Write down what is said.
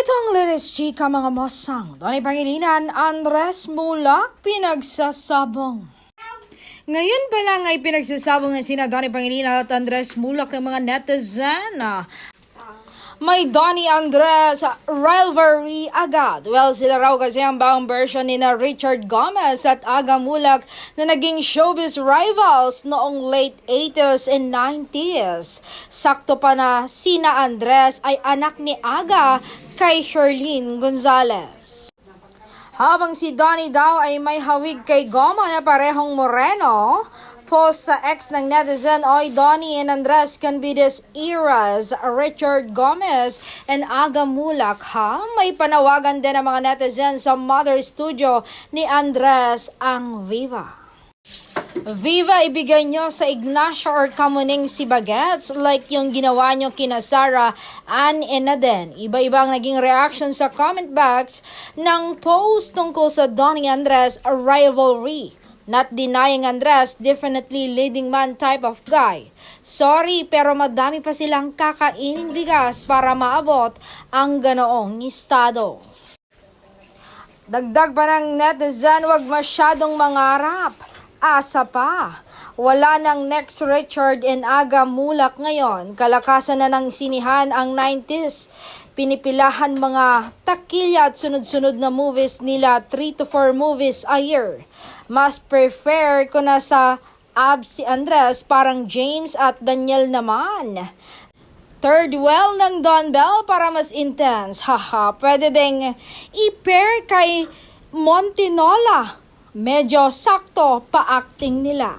Itong latest chika mga masang, Donnie Pangilinan, Andres Mulak, pinagsasabong. Ngayon pa lang ay pinagsasabong na sina Donnie Pangilinan at Andres Mulak ng mga netizen. May Donnie Andres rivalry agad. Well, sila raw kasi ang bagong version ni na Richard Gomez at Aga Mulak na naging showbiz rivals noong late 80s and 90s. Sakto pa na sina Andres ay anak ni Aga kay Sherlyn Gonzalez. Habang si Donnie daw ay may hawig kay Goma na parehong moreno, post sa ex ng netizen, "Oy, Donnie and Andres can be this era's Richard Gomez and Aga Mulak, ha?" May panawagan din ang mga netizen sa mother studio ni Andres ang Viva. Viva, ibigay nyo sa Ignacio or Kamuning si Bagets like yung ginawa nyo kina Sarah, Ann, and Aden. Iba-ibang naging reaction sa comment box ng post tungkol sa Donnie Andres rivalry. Not denying Andres, definitely leading man type of guy. Sorry, pero madami pa silang kakainin bigas para maabot ang ganoong estado. Dagdag pa ng netizen, wag masyadong mangarap. Asa pa. Wala nang next Richard and Aga Mulak ngayon. Kalakasan na ng sinihan ang 90s. Pinipilahan mga takilya at sunod-sunod na movies nila, 3 to 4 movies a year. Mas prefer ko na sa abs si Andres, parang James at Daniel naman. Third well ng Don Bell para mas intense. Haha, pwede ding i-pair kay Montinola. Medyo sakto pa-acting nila.